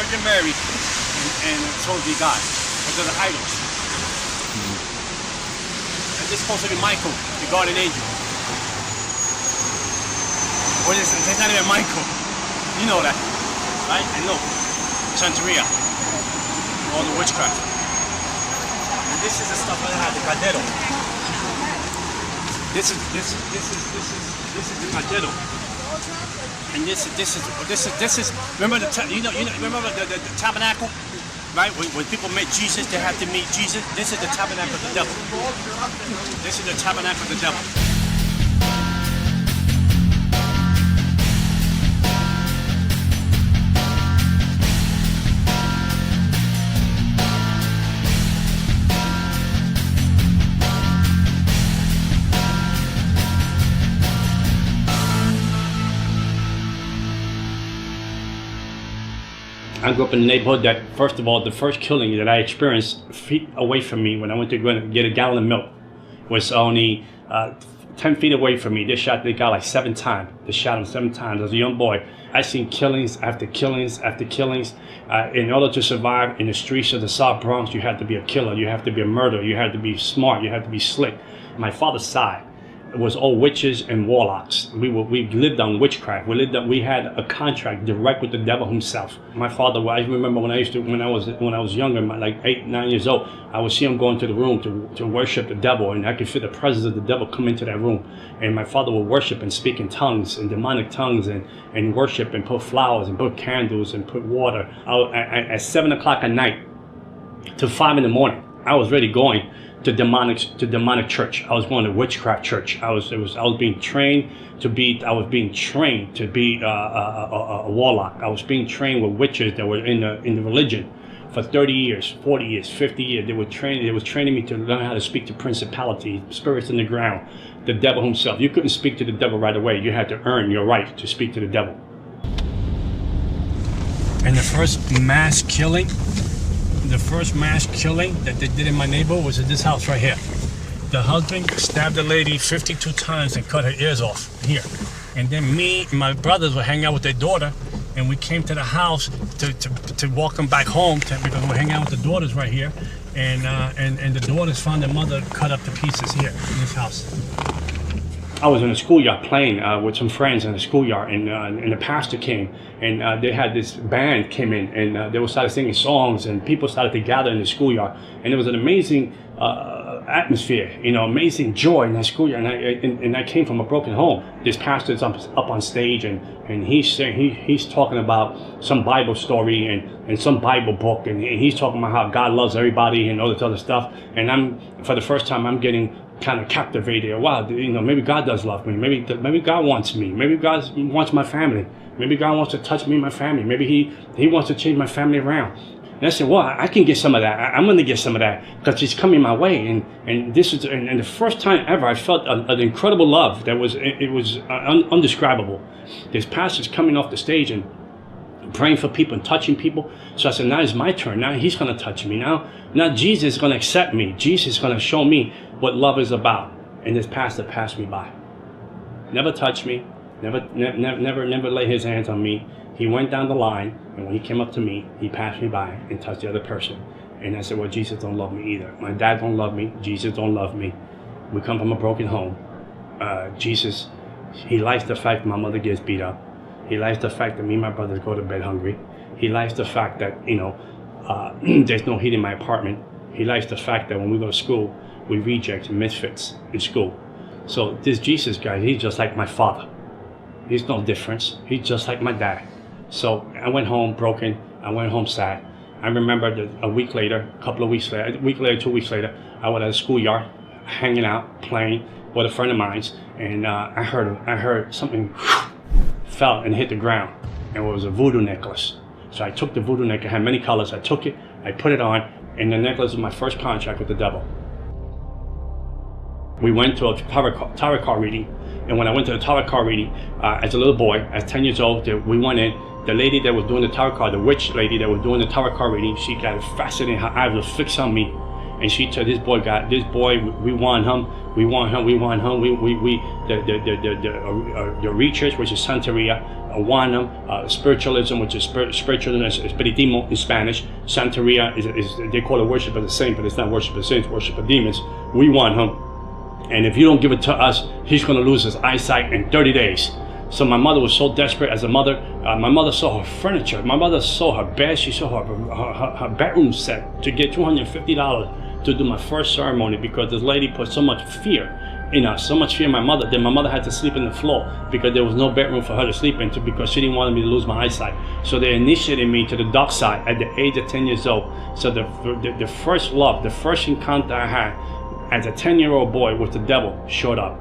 Virgin Mary and supposed to be God. But they're the idols. And this is supposed to be Michael, the guardian angel. Or it's not even Michael. You know that, right? And look, Santeria, all the witchcraft. And this is the stuff I had, the caldero. This is the caldero. And this is remember remember the tabernacle, right? When people met Jesus, they had to meet Jesus. This is the tabernacle of the devil. This is the tabernacle of the devil. I grew up in a neighborhood that, first of all, the first killing that I experienced feet away from me when I went to go and get a gallon of milk was only 10 feet away from me. They shot the guy like 7 times. They shot him 7 times. As a young boy, I seen killings after killings after killings. In order to survive in the streets of the South Bronx, you had to be a killer. You have to be a murderer. You had to be smart. You had to be slick. My father's side was all witches and warlocks. We lived on witchcraft. We had a contract direct with the devil himself. My father, I remember when I was younger, like 8, 9 years old, I would see him go into the room to worship the devil, and I could feel the presence of the devil come into that room. And my father would worship and speak in tongues and demonic tongues and worship and put flowers and put candles and put water. At 7 o'clock at night to 5 in the morning, I was really going to demonic church. I was going to witchcraft church. I was being trained to be a warlock. I was being trained with witches that were in the religion for 30 years, 40 years, 50 years. They was training me to learn how to speak to principalities, spirits in the ground, the devil himself. You couldn't speak to the devil right away. You had to earn your right to speak to the devil. And the first mass killing that they did in my neighborhood was at this house right here. The husband stabbed the lady 52 times and cut her ears off here. And then me and my brothers would hang out with their daughter, and we came to the house to walk them back home because we hang out with the daughters right here. And the daughters found their mother cut up to pieces here in this house. I was in a schoolyard playing with some friends in the schoolyard, and the pastor came, and they had this band came in, and they started singing songs, and people started to gather in the schoolyard, and it was an amazing atmosphere, amazing joy in that schoolyard. And I came from a broken home. This pastor is up on stage, and he's talking about some Bible story and some Bible book, and he's talking about how God loves everybody and all this other stuff. And for the first time, I'm getting kind of captivated. Wow, maybe God does love me. Maybe God wants me. Maybe God wants my family. Maybe God wants to touch me and my family. Maybe he wants to change my family around. And I said, well, I can get some of that. I'm going to get some of that because it's coming my way. And this is the first time ever I felt an incredible love that was undescribable. This pastor's coming off the stage and praying for people and touching people. So I said, now it's my turn. Now he's going to touch me. Now Jesus is going to accept me. Jesus is going to show me what love is about. And this pastor passed me by. Never touched me. Never laid his hands on me. He went down the line, and when he came up to me, he passed me by and touched the other person. And I said, well, Jesus don't love me either. My dad don't love me. Jesus don't love me. We come from a broken home. Jesus, he likes the fact that my mother gets beat up. He likes the fact that me and my brothers go to bed hungry. He likes the fact that, there's no heat in my apartment. He likes the fact that when we go to school, we reject misfits in school. So this Jesus guy, he's just like my father. There's no difference. He's just like my dad. So I went home broken. I went home sad. I remember that a week later, 2 weeks later, I was at a schoolyard, hanging out, playing with a friend of mine's, and I heard something fell and hit the ground, and it was a voodoo necklace. So I took the voodoo necklace. It had many colors. I took it, I put it on, and the necklace was my first contract with the devil. We went to a tarot card reading, and when I went to the tarot card reading, as a little boy, at 10 years old, we went in. The lady that was doing the tarot card, the witch lady that was doing the tarot card reading, she got fascinated. Her eyes were fixed on me, and she told this boy, we want him, the reachers, which is Santeria, want him, spiritualism, which is spiritualism, espiritismo in Spanish. Santeria is they call it worship of the saint, but it's not worship of the saints, worship of demons. We want him, and if you don't give it to us, he's going to lose his eyesight in 30 days. So my mother was so desperate as a mother. My mother saw her furniture. My mother saw her bed. She saw her bedroom set to get $250 to do my first ceremony, because this lady put so much fear in us, so much fear in my mother, that my mother had to sleep in the floor because there was no bedroom for her to sleep into, because she didn't want me to lose my eyesight. So they initiated me to the dark side at the age of 10 years old. So the first love, the first encounter I had as a 10-year-old boy with the devil showed up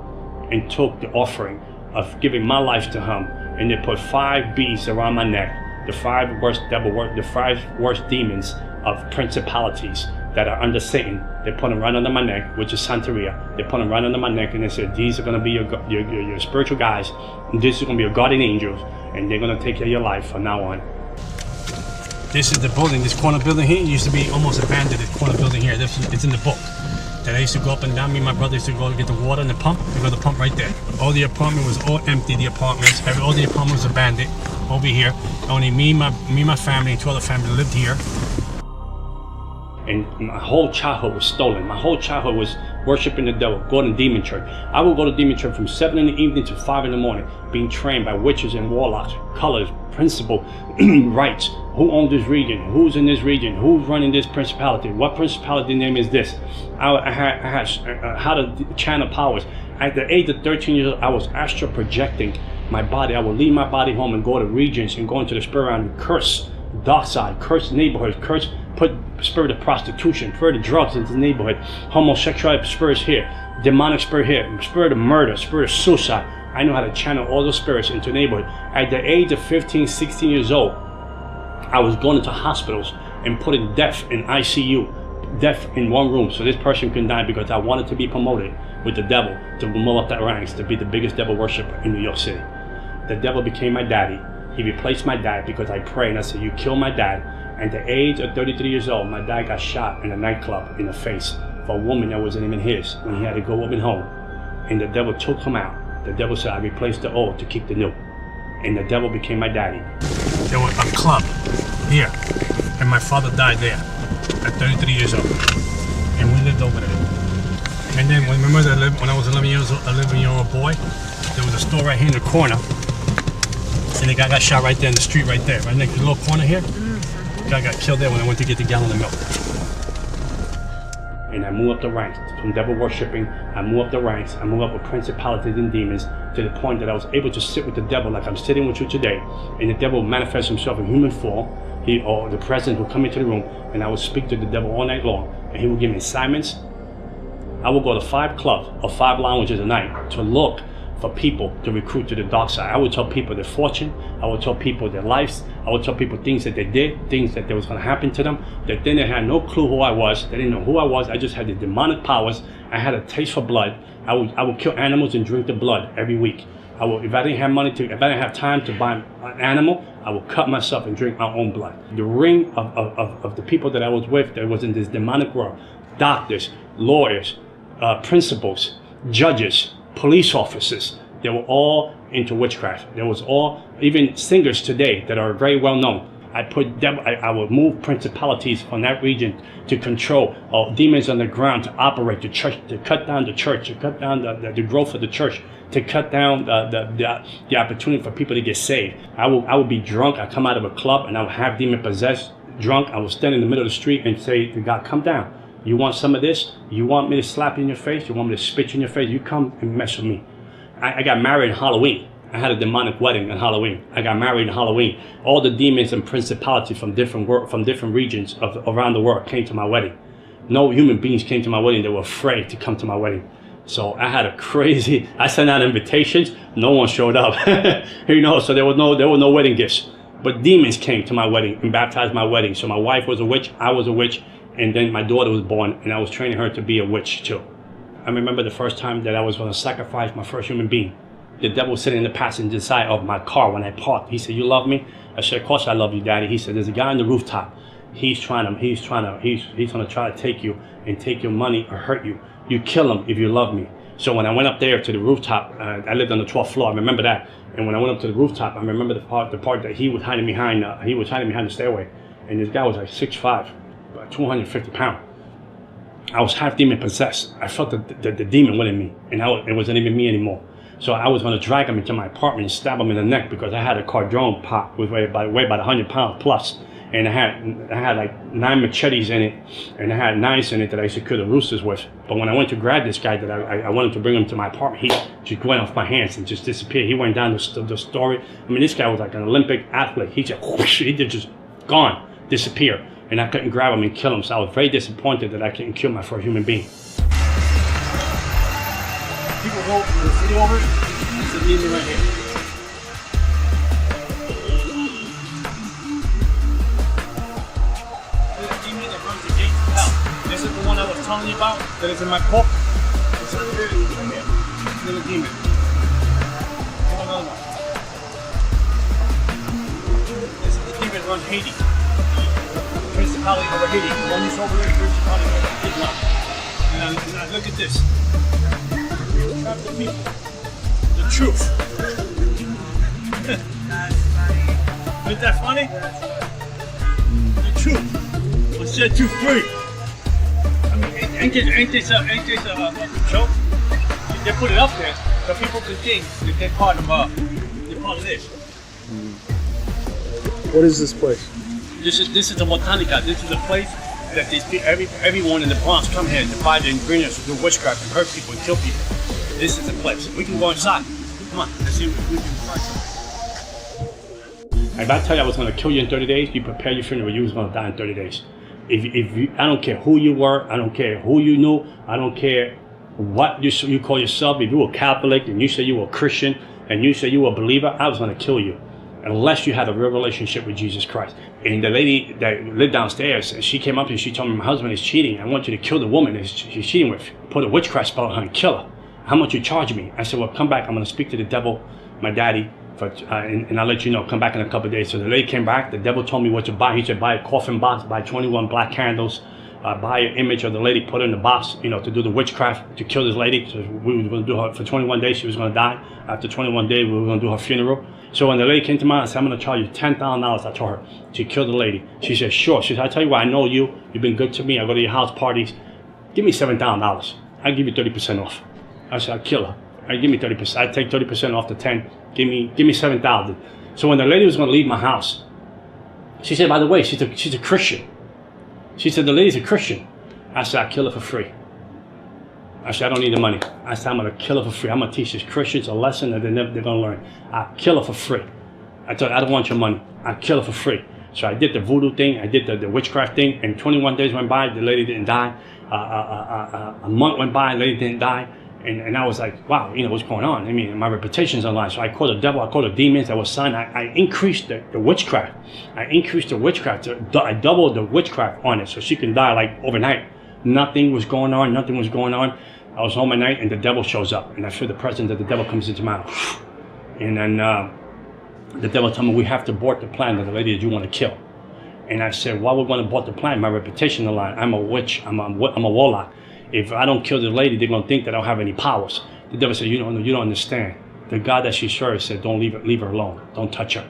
and took the offering of giving my life to him, and they put 5 beads around my neck, the 5 worst the 5 worst demons of principalities that are under Satan. They put them right under my neck, which is Santeria. They put them right under my neck, and they said, these are going to be your spiritual guys, and this is going to be your guardian angels, and they're going to take care of your life from now on. This is the building, this corner building here used to be almost abandoned. This corner building here, it's in the book. That I used to go up and down. Me and my brother used to go get the water and the pump. We got the pump right there. All the apartment was all empty. The apartments, all the apartment was abandoned. Over here, only me, my family, and 2 other families lived here. And my whole childhood was stolen. My whole childhood was worshiping the devil, going to demon church. I would go to demon church from 7 in the evening to 5 in the morning, being trained by witches and warlocks, colors, principle, rights. Who owns this region? Who's in this region? Who's running this principality? What principality name is this? I had how to channel powers. At the age of 13 years old, I was astral projecting my body. I would leave my body home and go to regions and go into the spirit realm and curse dark side, curse neighborhoods, put spirit of prostitution, spirit of drugs into the neighborhood, homosexual spirits here, demonic spirit here, spirit of murder, spirit of suicide. I know how to channel all those spirits into the neighborhood. At the age of 15, 16 years old, I was going into hospitals and putting death in ICU, death in one room, so this person couldn't die, because I wanted to be promoted with the devil, to move up that ranks, to be the biggest devil worshiper in New York City. The devil became my daddy. He replaced my dad because I prayed and I said, you killed my dad. At the age of 33 years old, my dad got shot in a nightclub in the face for a woman that wasn't even his, when he had to go up and home. And the devil took him out. The devil said, I replaced the old to keep the new. And the devil became my daddy. There was a club here, and my father died there at 33 years old, and we lived over there. And then when I was 11-year-old boy, there was a store right here in the corner, and the guy got shot right there in the street right there, right next to the little corner here. The guy got killed there when I went to get the gallon of milk. And I moved up the ranks from devil worshiping. I moved up the ranks. I moved up with principalities and demons, to the point that I was able to sit with the devil like I'm sitting with you today. And the devil would manifest himself in human form. Or the presence would come into the room, and I would speak to the devil all night long. And he would give me assignments. I would go to 5 clubs or 5 lounges a night to look for people to recruit to the dark side. I would tell people their fortune. I would tell people their lives. I would tell people things that they did, things that was going to happen to them, that then they had no clue who I was. They didn't know who I was. I just had the demonic powers. I had a taste for blood. I would kill animals and drink the blood every week. If I didn't have time to buy an animal, I would cut myself and drink my own blood. The ring of the people that I was with that was in this demonic world, doctors, lawyers, principals, judges, police officers, they were all into witchcraft. There was all, even singers today that are very well known. I would move principalities from that region to control demons on the ground, to operate the church, to cut down the church, to cut down the growth of the church, to cut down the opportunity for people to get saved. I would be drunk. I'd come out of a club and I would have demon possessed, drunk. I would stand in the middle of the street and say to God, come down. You want some of this? You want me to slap you in your face? You want me to spit you in your face? You come and mess with me. I got married on Halloween. I had a demonic wedding on Halloween. I got married on Halloween. All the demons and principalities from different regions around the world came to my wedding. No human beings came to my wedding. They were afraid to come to my wedding. So I had I sent out invitations. No one showed up. So there were no wedding gifts. But demons came to my wedding and baptized my wedding. So my wife was a witch. I was a witch. And then my daughter was born, and I was training her to be a witch too. I remember the first time that I was going to sacrifice my first human being. The devil was sitting in the passenger side of my car when I parked. He said, you love me? I said, of course I love you, Daddy. He said, there's a guy on the rooftop. he's gonna try to take you and take your money or hurt you. You kill him if you love me. So when I went up there to the rooftop, I lived on the 12th floor. I remember that. And when I went up to the rooftop, I remember the part that he was hiding behind. He was hiding behind the stairway, and this guy was like 6'5", 250 pounds. I was half demon possessed. I felt the demon within me, and it wasn't even me anymore. So I was going to drag him into my apartment and stab him in the neck because I had a cardrone pot with weighed about 100 pounds plus. And I had like 9 machetes in it, and I had knives in it that I used to kill the roosters with. But when I went to grab this guy that I wanted to bring him to my apartment, he just went off my hands and just disappeared. He went down the story. I mean, this guy was like an Olympic athlete. He just whoosh, he just gone, disappeared. And I couldn't grab him and kill him. So I was very disappointed that I couldn't kill my first human being. People go to the city over. It's a demon right here. This is the one I was telling you about that is in my book. It's right here. Little demon. Here's another one. This is the demon that runs Haiti. Principality over Haiti. The one who's over there, principality over Islam. And now look at this. Trap the people. The truth. Isn't that funny? The truth will set you free. Ain't this a joke? They put it up there so people can think that they're part of this. What is this place? This is the Botanica. This is a place that everyone in the Bronx come here to buy the ingredients to do witchcraft and hurt people and kill people. This is the place. We can go inside. Come on, let's see if we can find something. If I tell you I was going to kill you in 30 days, you prepare your funeral. You was going to die in 30 days. If you, I don't care who you were, I don't care who you knew, I don't care what you call yourself. If you were Catholic and you say you were a Christian and you say you were a believer, I was going to kill you unless you had a real relationship with Jesus Christ. And the lady that lived downstairs, she came up to me, she told me, my husband is cheating. I want you to kill the woman that she's cheating with. Put a witchcraft spell on her and kill her. How much you charge me? I said, well, come back. I'm going to speak to the devil, my daddy, and I'll let you know. Come back in a couple of days. So the lady came back. The devil told me what to buy. He said, buy a coffin box, buy 21 black candles, buy an image of the lady, put her in the box, to do the witchcraft, to kill this lady. So we were going to do her for 21 days. She was going to die. After 21 days, we were going to do her funeral. So when the lady came to me, I said, I'm going to charge you $10,000. I told her to kill the lady. She said, sure. She said, I tell you what, I know you. You've been good to me. I go to your house parties. Give me $7,000. I'll give you 30% off. I said, I'll kill her. I give me 30%. I take 30% off the 10. Give me 7,000. So when the lady was going to leave my house, she said, by the way, she's a Christian. She said, the lady's a Christian. I said, I'll kill her for free. I said, I don't need the money. I said, I'm going to kill her for free. I'm going to teach these Christians a lesson that they're going to learn. I'll kill her for free. I told her, I don't want your money. I'll kill her for free. So I did the voodoo thing. I did the witchcraft thing. And 21 days went by. The lady didn't die. A month went by. The lady didn't die. And I was like, wow, what's going on? I mean, my reputation's online. So I called the devil, I called the demons that was signed. I increased the witchcraft. I increased the witchcraft. I doubled the witchcraft on it so she can die like overnight. Nothing was going on. Nothing was going on. I was home at night and the devil shows up. And I feel the presence of the devil comes into my house. And then the devil told me, we have to abort the plan of the lady that you want to kill. And I said, why would we want to abort the plan? My reputation on the line. I'm a witch. I'm a warlock. If I don't kill the lady, they're going to think that I don't have any powers. The devil said, you don't understand. The God that she serves said, don't leave her alone. Don't touch her.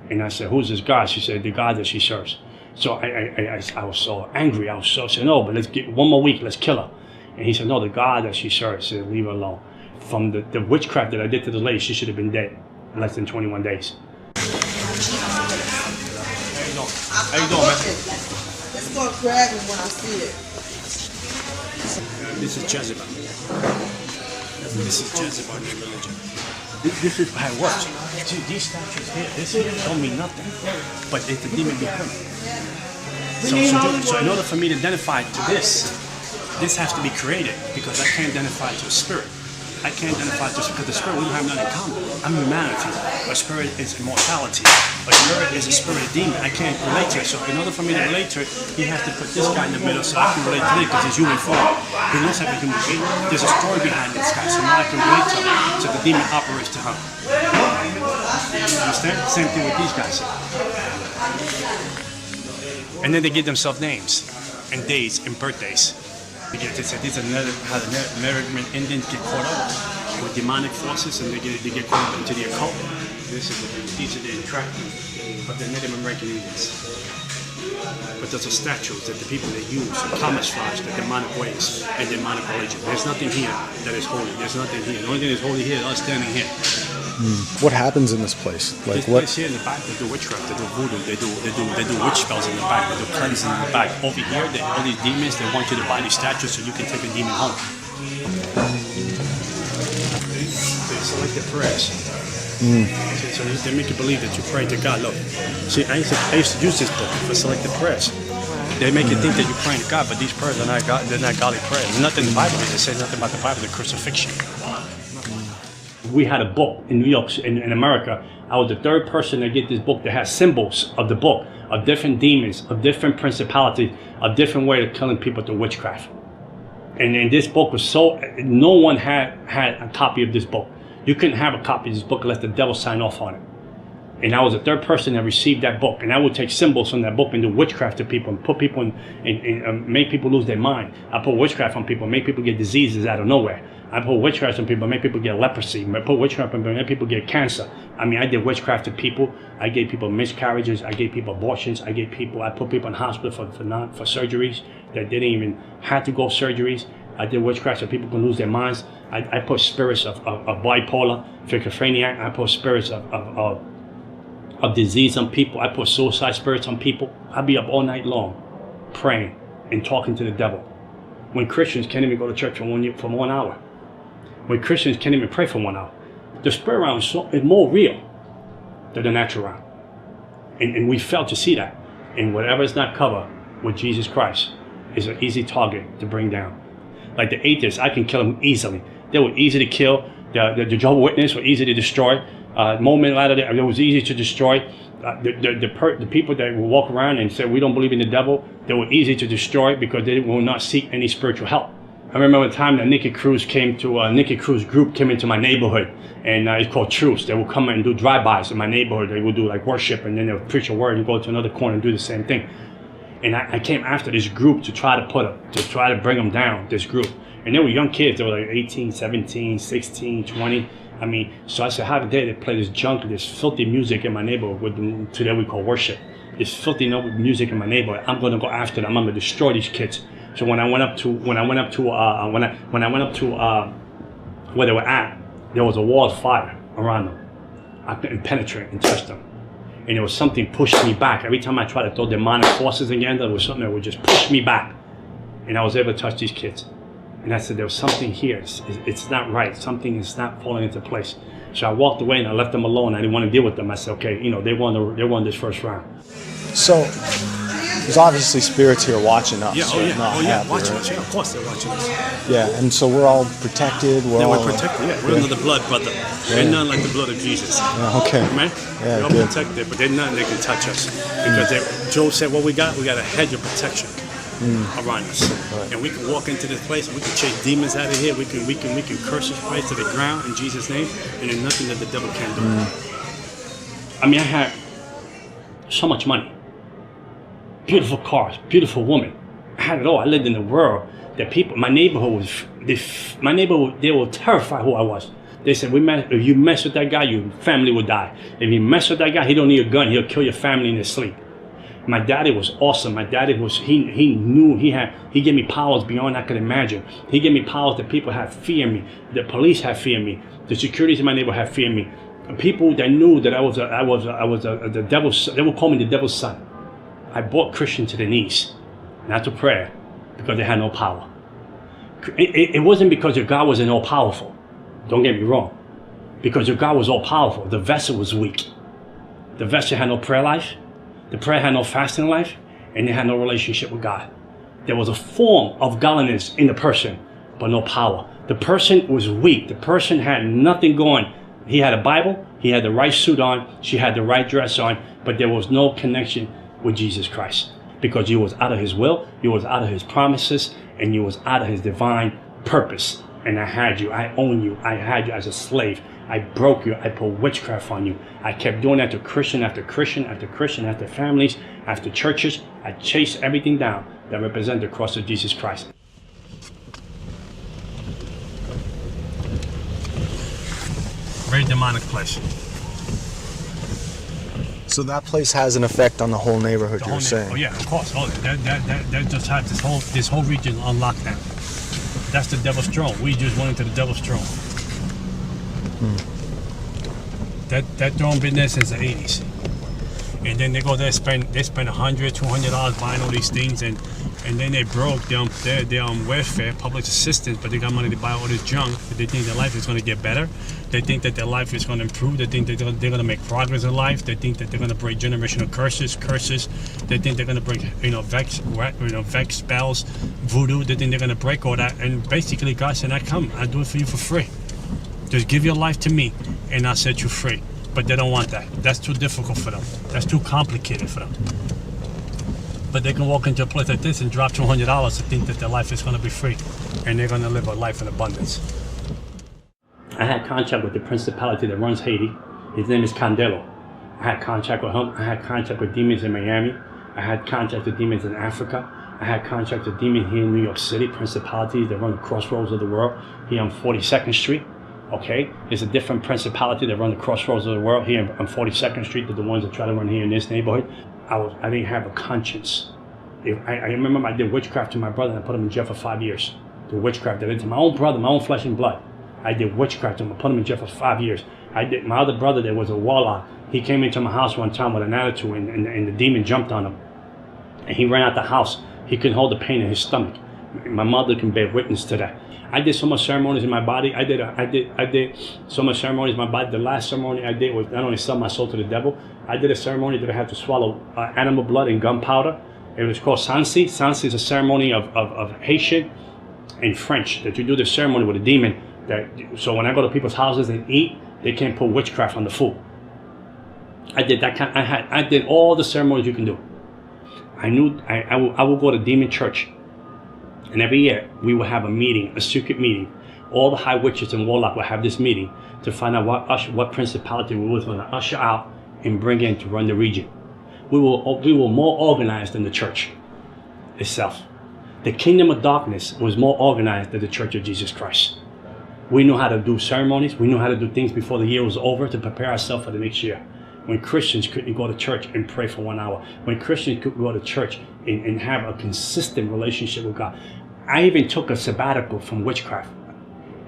And I said, who's this God? She said, the God that she serves. So I was so angry. I said, no, but let's get one more week. Let's kill her. And he said, no, the God that she serves said, leave her alone. From the witchcraft that I did to the lady, she should have been dead in less than 21 days. How you doing, man? It's going to grab me when I see it. This is Jezebel. This is Jezebel in religion. This is how it works. See, these statues here, this don't mean nothing. But it's the demon behind it. So in order for me to identify to this has to be created because I can't identify to a spirit. I can't identify to because the spirit, we don't have nothing in common. I'm humanity. A spirit is immortality. A spirit is a spirit of demon. I can't relate to it. So in order for me to relate to it, he has to put this guy in the middle so I can relate to it because he's human form. He looks like a human being. There's a story behind this guy, so now I can relate to him. So the demon operates to him. You understand? Same thing with these guys. And then they give themselves names and days and birthdays. They say these are how the American Indians get caught up with demonic forces, and they get caught up into the occult. These are the entrapment of the Native American Indians. But those are statues that the people that use to camouflage the demonic ways and demonic religion. There's nothing here that is holy. There's nothing here. The only thing that's holy here is us standing here. What happens in this place? Like this place here in the back, they do witchcraft, they do voodoo, they do witch spells in the back, they do cleansing in the back. Over here, all these demons, they want you to buy these statues so you can take a demon home. They select the prayers. So they make you believe that you pray to God. Look, see, I used to use this book for selected prayers. They make you think that you're praying to God, but these prayers are not God. They're not godly prayers. There's nothing in the Bible. It says nothing about the Bible. The crucifixion. We had a book in New York, in America. I was the third person to get this book that has symbols of the book of different demons, of different principalities, of different ways of killing people through witchcraft. And this book was so, no one had a copy of this book. You couldn't have a copy of this book unless the devil signed off on it. And I was the third person that received that book. And I would take symbols from that book and do witchcraft to people and put people in make people lose their mind. I put witchcraft on people, make people get diseases out of nowhere. I put witchcraft on people, make people get leprosy. I put witchcraft on people, make people get cancer. I mean, I did witchcraft to people. I gave people miscarriages. I gave people abortions. I put people in hospital for surgeries that didn't even have to go surgeries. I did witchcraft so people can lose their minds. I put spirits of bipolar, schizophrenia. I put spirits of disease on people. I put suicide spirits on people. I'd be up all night long praying and talking to the devil. When Christians can't even go to church for 1 hour. When Christians can't even pray for 1 hour. The spirit realm is more real than the natural realm. And we fail to see that. And whatever is not covered with Jesus Christ is an easy target to bring down. Like the atheists, I can kill them easily. They were easy to kill. The Jehovah's Witnesses were easy to destroy. Moment later, it was easy to destroy. The people that will walk around and say we don't believe in the devil, they were easy to destroy because they will not seek any spiritual help. I remember the time that Nicky Cruz group came into my neighborhood, and it's called Truce. They would come and do drive-bys in my neighborhood. They would do like worship, and then they would preach a word and go to another corner and do the same thing. And I came after this group to try to bring them down, this group. And they were young kids. They were like 18, 17, 16, 20. I mean, so I said, how dare they play this junk, this filthy music in my neighborhood, today we call worship. This filthy music in my neighborhood. I'm going to go after them. I'm going to destroy these kids. So when I went up to where they were at, there was a wall of fire around them. I couldn't penetrate and touch them. And there was something pushing me back. Every time I tried to throw demonic forces again, there was something that would just push me back. And I was able to touch these kids. And I said, there was something here. It's not right. Something is not falling into place. So I walked away and I left them alone. I didn't want to deal with them. I said, okay, they won this first round. So there's obviously spirits here watching us. Watching us. Yeah, of course they're watching us. Yeah, and so we're all protected. We're protected. Yeah, we're under the blood, brother. Ain't nothing like the blood of Jesus. Okay. Man, we're all protected, but there's nothing that can touch us because Job said, "What we got a hedge of protection around us, and we can walk into this place and we can chase demons out of here. We can curse this place to the ground in Jesus' name, and there's nothing that the devil can do." I mean, I had so much money, beautiful cars, beautiful woman. I had it all. I lived in a world that people, my neighborhood, they were terrified who I was. They said, if you mess with that guy, your family will die. If you mess with that guy, he don't need a gun. He'll kill your family in his sleep. My daddy was awesome. My daddy was, he knew he gave me powers beyond I could imagine. He gave me powers that people had fear me. The police had fear me. The securities in my neighborhood had fear me. People that knew that I was the devil's, they would call me the devil's son. I brought Christians to their knees, not to prayer, because they had no power. It wasn't because your God wasn't all powerful. Don't get me wrong. Because your God was all powerful. The vessel was weak. The vessel had no prayer life. The prayer had no fasting life, and they had no relationship with God. There was a form of godliness in the person, but no power. The person was weak. The person had nothing going. He had a Bible. He had the right suit on. She had the right dress on, but there was no connection with Jesus Christ because you was out of his will, you was out of his promises, and you was out of his divine purpose. And I had you. I own you. I had you as a slave. I broke you. I put witchcraft on you. I kept doing that to Christian after Christian after Christian, after families, after churches. I chased everything down that represent the cross of Jesus Christ. Very demonic place. So that place has an effect on the whole neighborhood, you're saying? Oh yeah, of course. Oh, that just had this whole region on lockdown. That's the devil's throne. We just went into the devil's throne. That throne been there since the 80s. And then they go there, spend $100, $200 buying all these things, and then they broke they're on welfare, public assistance, but they got money to buy all this junk. But they think their life is going to get better. They think that their life is going to improve. They think that they're going to make progress in life. They think that they're going to break generational curses. They think they're going to break, vex spells, voodoo. They think they're going to break all that. And basically, God said, "I come. I do it for you for free. Just give your life to me, and I'll set you free." But they don't want that. That's too difficult for them. That's too complicated for them. But they can walk into a place like this and drop $200 to think that their life is going to be free, and they're going to live a life in abundance. I had contact with the principality that runs Haiti. His name is Candelo. I had contact with him. I had contact with demons in Miami. I had contact with demons in Africa. I had contact with demons here in New York City, principalities that run the crossroads of the world, here on 42nd Street. Okay, there's a different principality that run the crossroads of the world here on 42nd Street than the ones that try to run here in this neighborhood. I didn't have a conscience. I remember I did witchcraft to my brother and I put him in jail for 5 years. The witchcraft I did to my own brother, my own flesh and blood. I did witchcraft to him. I put him in jail for 5 years. My other brother that was a warlock, he came into my house one time with an attitude and the demon jumped on him. And he ran out the house. He couldn't hold the pain in his stomach. My mother can bear witness to that. I did so much ceremonies in my body. I did so much ceremonies in my body. The last ceremony I did was not only sell my soul to the devil. I did a ceremony that I had to swallow animal blood and gunpowder. It was called Sansi. Sansi is a ceremony of Haitian and French that you do the ceremony with a demon. So when I go to people's houses and eat, they can't put witchcraft on the food. I did that kind. I did all the ceremonies you can do. I knew I would go to demon church. And every year we would have a meeting, a secret meeting. All the high witches and warlock would have this meeting to find out what principality we was going to usher out and bring in to run the region. We were more organized than the church itself. The kingdom of darkness was more organized than the Church of Jesus Christ. We knew how to do ceremonies. We knew how to do things before the year was over to prepare ourselves for the next year. When Christians couldn't go to church and pray for 1 hour. When Christians could go to church and have a consistent relationship with God. I even took a sabbatical from witchcraft.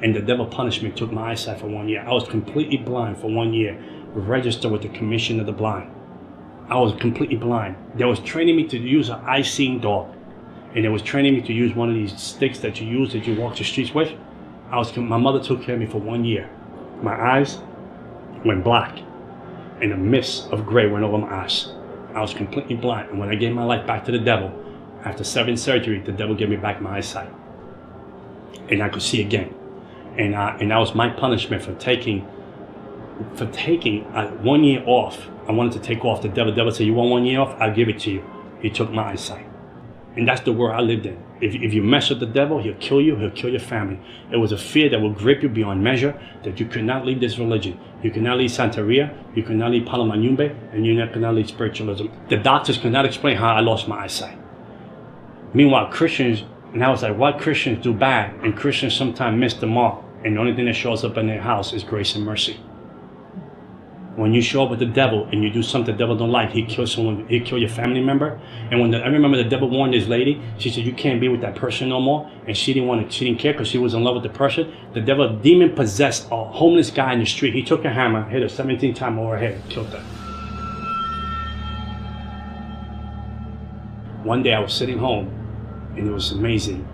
And the devil punished me, took my eyesight for 1 year. I was completely blind for 1 year. Registered with the Commission of the Blind. I was completely blind. They was training me to use an eye-seeing dog. And they was training me to use one of these sticks that you use that you walk the streets with. My mother took care of me for 1 year. My eyes went black. And a mist of gray went over my eyes. I was completely blind. And when I gave my life back to the devil, after 7 surgeries, the devil gave me back my eyesight. And I could see again. And that was my punishment for taking 1 year off. I wanted to take off. The devil said, "You want 1 year off? I'll give it to you." He took my eyesight. And that's the world I lived in. If you mess with the devil, he'll kill you, he'll kill your family. It was a fear that will grip you beyond measure, that you could not leave this religion. You could not leave Santeria, you could not leave Palamanyumbe, and you could not leave spiritualism. The doctors could not explain how I lost my eyesight. Meanwhile, Christians, and I was like, why Christians do bad, and Christians sometimes miss the mark, and the only thing that shows up in their house is grace and mercy. When you show up with the devil and you do something the devil don't like, he kills someone, he kill your family member. And I remember the devil warned this lady. She said, "You can't be with that person no more." And she didn't care because she was in love with the person. The devil, demon possessed a homeless guy in the street. He took a hammer, hit her 17 times over her head, and killed her. One day I was sitting home, and it was amazing.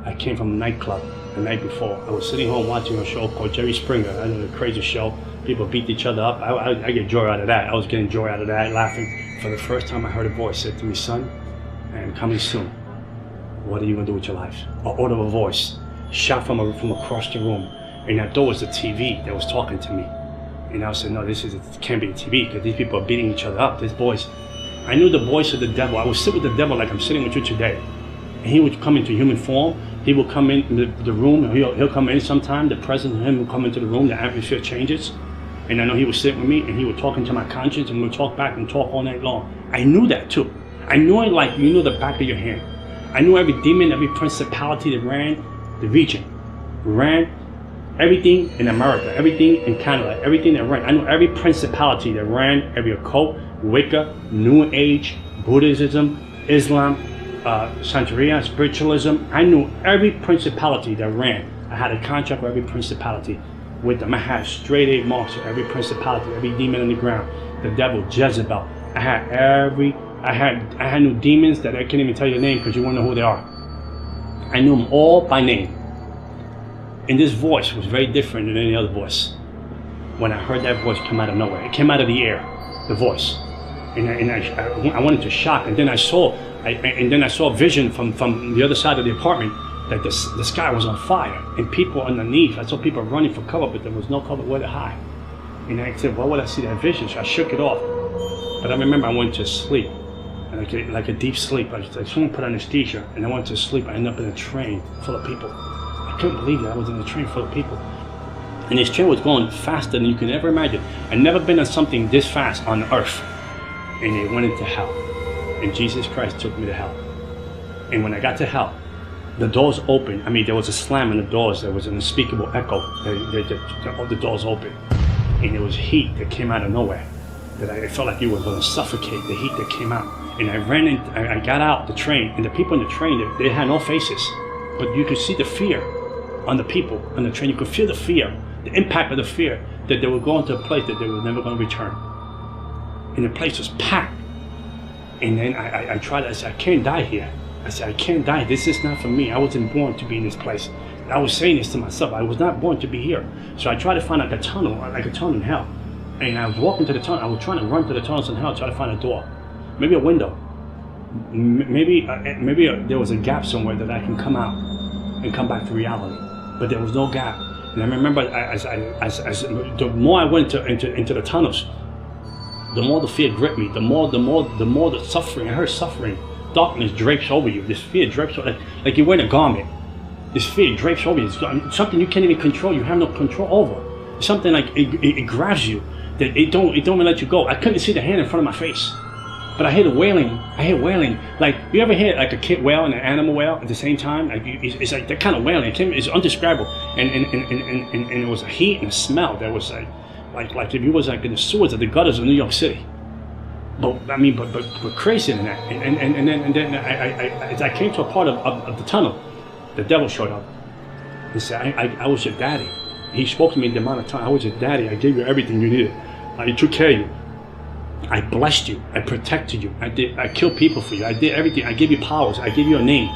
I came from a nightclub the night before. I was sitting home watching a show called Jerry Springer. I know, the crazy show. People beat each other up. I get joy out of that. I was getting joy out of that, laughing. For the first time I heard a voice said to me, "Son, I am coming soon. What are you going to do with your life?" An audible voice shot from across the room. And I thought it was the TV that was talking to me. And I said, "No, it can't be the TV because these people are beating each other up. These boys." I knew the voice of the devil. I would sit with the devil like I'm sitting with you today. And he would come into human form. He will come in the room. He'll come in sometime. The presence of him will come into the room. The atmosphere changes. And I know he would sit with me and he would talk into my conscience and we'll talk back and talk all night long. I knew that too. I knew it like you know the back of your hand. I knew every demon, every principality that ran the region. Ran everything in America, everything in Canada, everything that ran. I knew every principality that ran, every occult, Wicca, New Age, Buddhism, Islam, Santeria, spiritualism. I knew every principality that ran. I had a contract with every principality with them. I had straight A marks with every principality, every demon on the ground, the devil, Jezebel. I had new demons that I can't even tell you the name because you won't know who they are. I knew them all by name. And this voice was very different than any other voice. When I heard that voice come out of nowhere, it came out of the air, the voice. And I went into shock. And then I saw a vision from the other side of the apartment that the sky was on fire and people underneath. I saw people running for cover, but there was no cover where to hide. And I said, why would I see that vision? So I shook it off. But I remember I went to sleep, like a deep sleep. Like someone put anesthesia, and I went to sleep. I ended up in a train full of people. I couldn't believe that I was in a train full of people. And this train was going faster than you can ever imagine. I'd never been on something this fast on earth. And it went into hell. And Jesus Christ took me to hell. And when I got to hell, the doors opened. I mean, there was a slam in the doors. There was an unspeakable echo. The doors opened. And there was heat that came out of nowhere. That I felt like you were going to suffocate, the heat that came out. And I got out the train, and the people in the train, they had no faces. But you could see the fear on the people on the train. You could feel the fear, the impact of the fear, that they were going to a place that they were never going to return. And the place was packed. And then I tried, I said, I can't die here. I said, I can't die. This is not for me. I wasn't born to be in this place. And I was saying this to myself. I was not born to be here. So I tried to find like a tunnel in hell. And I was walking to the tunnel. I was trying to run to the tunnels in hell, try to find a door, maybe a window, maybe there was a gap somewhere that I can come out and come back to reality. But there was no gap. And I remember, as the more I went into the tunnels, the more the fear gripped me. The more the suffering. I heard suffering. Darkness drapes over you. This fear drapes over, like you're wearing a garment. This fear drapes over you. It's something you can't even control. You have no control over. It's something like it grabs you. That it don't even let you go. I couldn't see the hand in front of my face, but I hear the wailing. I hear wailing. Like you ever hear like a kid wail and an animal wail at the same time? Like it's like that kind of wailing. It's undescribable. And it was a heat and a smell that was like if you was like in the sewers of the gutters of New York City. But crazier than that. And then as I came to a part of the tunnel, the devil showed up. He said, I was your daddy. He spoke to me in the amount of time. I was your daddy. I gave you everything you needed. I took care of you. I blessed you. I protected you. I killed people for you. I did everything. I gave you powers. I gave you a name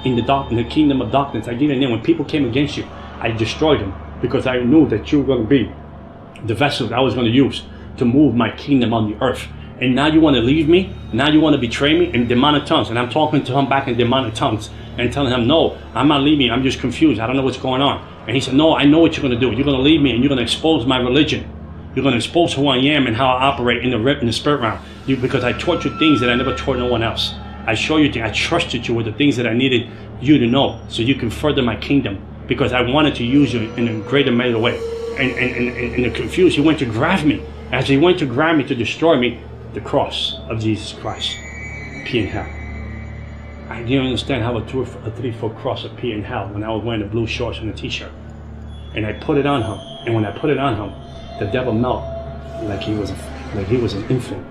in the kingdom of darkness. I gave you a name. When people came against you, I destroyed them because I knew that you were going to be the vessel that I was going to use to move my kingdom on the earth. And now you want to leave me? Now you want to betray me in demonic tongues? And I'm talking to him back in demonic tongues and telling him, no, I'm not leaving. I'm just confused. I don't know what's going on. And he said, no, I know what you're going to do. You're going to leave me and you're going to expose my religion. You're going to expose who I am and how I operate in the spirit realm. Because I taught you things that I never taught no one else. I showed you things. I trusted you with the things that I needed you to know so you can further my kingdom. Because I wanted to use you in a greater measure way. And the confused, he went to grab me. As he went to grab me to destroy me, the cross of Jesus Christ appeared in hell. I didn't understand how a 3-foot cross appeared in hell when I was wearing the blue shorts and a t-shirt. And I put it on him. And when I put it on him, the devil melted like he was an infant.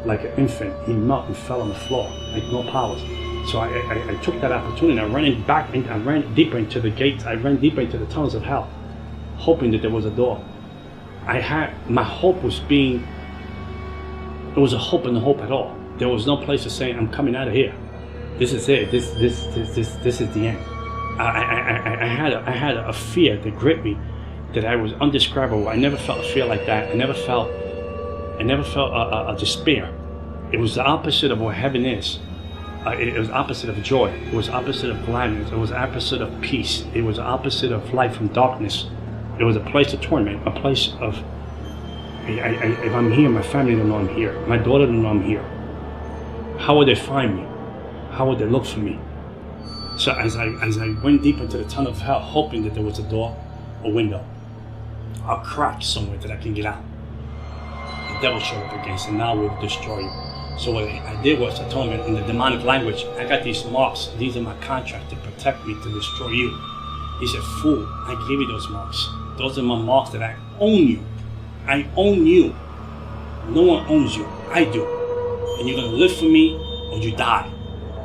Like an infant, he melted and fell on the floor, like no powers. So I took that opportunity. I ran deeper into the gates. I ran deeper into the tunnels of hell, hoping that there was a door. My hope was it was a hope and a hope at all. There was no place to say, I'm coming out of here. This is it. This is the end. I had a fear that gripped me that I was undescribable. I never felt a fear like that. I never felt a despair. It was the opposite of what heaven is. It was opposite of joy. It was opposite of gladness. It was opposite of peace. It was opposite of light from darkness. It was a place of torment, a place of, if I'm here, my family don't know I'm here. My daughter don't know I'm here. How would they find me? How would they look for me? So as I went deep into the tunnel of hell, hoping that there was a door, a window, a crack somewhere that I can get out, the devil showed up again, and now we'll destroy you. So what I did was, I told him in the demonic language, I got these marks. These are my contract to protect me, to destroy you. He said, fool, I gave you those marks. Those are my marks that I own you. I own you. No one owns you. I do. And you're going to live for me or you die.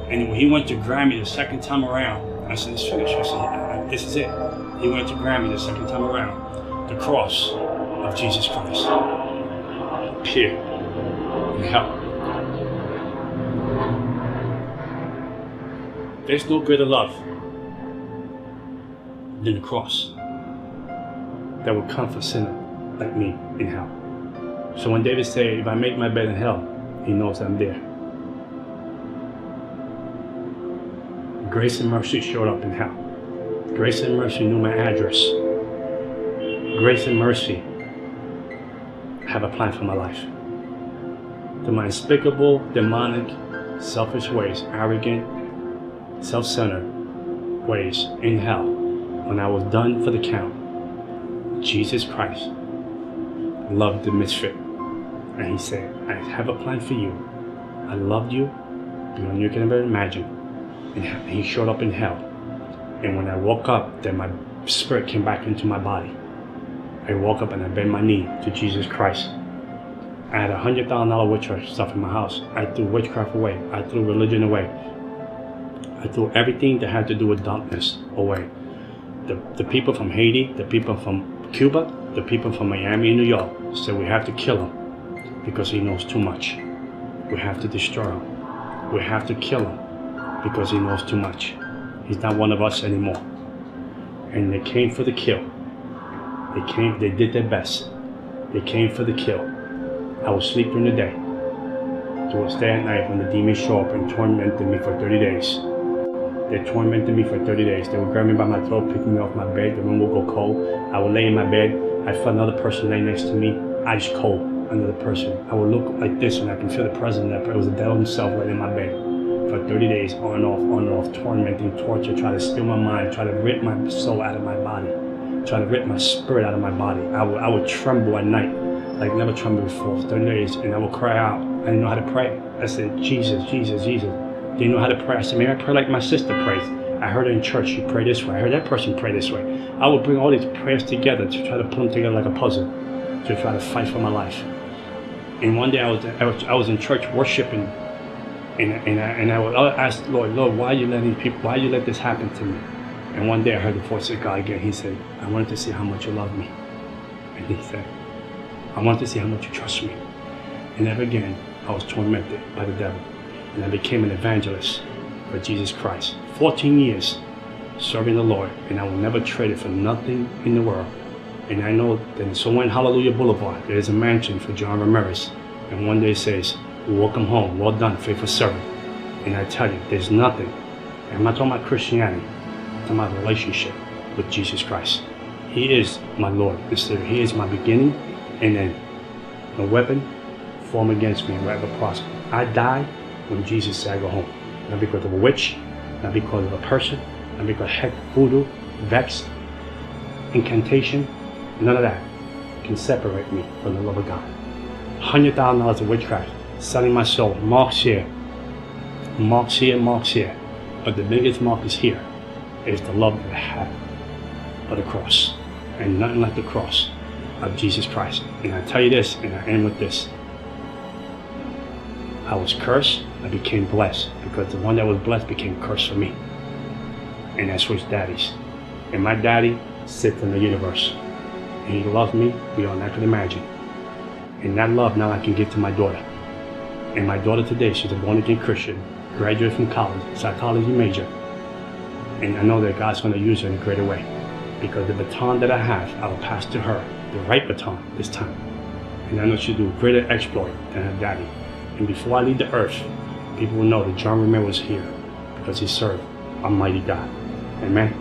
And when he went to grab me the second time around, I said, it's finished. I said, this is it. He went to grab me the second time around. The cross of Jesus Christ appeared in hell. There's no greater love than the cross that will come for a sinner like me in hell. So when David said, if I make my bed in hell, he knows I'm there. Grace and mercy showed up in hell. Grace and mercy knew my address. Grace and mercy have a plan for my life. To my despicable, demonic, selfish ways, arrogant, self-centered ways in hell, when I was done for the count, Jesus Christ loved the misfit. And he said, I have a plan for you. I loved you beyond you can ever imagine. And he showed up in hell. And when I woke up, then my spirit came back into my body. I woke up and I bent my knee to Jesus Christ. I had $100,000 witchcraft stuff in my house. I threw witchcraft away. I threw religion away. I threw everything that had to do with darkness away. The people from Haiti, the people from Cuba, the people from Miami and New York said we have to kill him because he knows too much. We have to destroy him. We have to kill him because he knows too much. He's not one of us anymore. And they came for the kill. They did their best. They came for the kill. I would sleep during the day. To a stay at night when the demons show up and tormented me for 30 days. They tormented me for 30 days. They would grab me by my throat, pick me off my bed. The room would go cold. I would lay in my bed. I felt another person lay next to me, ice cold, another person. I would look like this and I can feel the presence of that. It was the devil himself right in my bed. For 30 days, on and off, tormenting, torture, trying to steal my mind, trying to rip my soul out of my body, trying to rip my spirit out of my body. I would tremble at night, like never trembled before, for 30 days, and I would cry out. I didn't know how to pray. I said, Jesus, Jesus, Jesus. Didn't know how to pray. I said, maybe I pray like my sister prays. I heard her in church, she prayed this way. I heard that person pray this way. I would bring all these prayers together to try to put them together like a puzzle, to try to fight for my life. And one day I was in church worshiping, and I would ask Lord, why are you letting people, why you let this happen to me? And one day I heard the voice of God again. He said, I wanted to see how much you love me. And he said, I wanted to see how much you trust me. And ever again, I was tormented by the devil. And I became an evangelist for Jesus Christ. 14 years serving the Lord, and I will never trade it for nothing in the world. And I know that somewhere in Hallelujah Boulevard, there is a mansion for John Ramirez. And one day it says, welcome home, well done, faithful servant. And I tell you, there's nothing. And I'm not talking about Christianity, I'm talking about relationship with Jesus Christ. He is my Lord and Savior. He is my beginning and end. No weapon formed against me will ever prosper. I die when Jesus said I go home. Not because of a witch, not because of a person, not because of heck, voodoo, vex, incantation, none of that can separate me from the love of God. $100,000 of witchcraft, selling my soul, marks here, marks here, marks here. But the biggest mark is here, is the love that I have for the cross. And nothing like the cross of Jesus Christ. And I tell you this, and I end with this. I was cursed, I became blessed, because the one that was blessed became cursed for me. And I switched daddies. And my daddy sits in the universe. And he loves me beyond I could imagine. And that love now I can give to my daughter. And my daughter today, she's a born-again Christian, graduate from college, psychology major. And I know that God's going to use her in a greater way. Because the baton that I have, I will pass to her, the right baton this time. And I know she'll do a greater exploit than her daddy. And before I leave the earth, people will know that John Ramirez was here because he served Almighty God. Amen.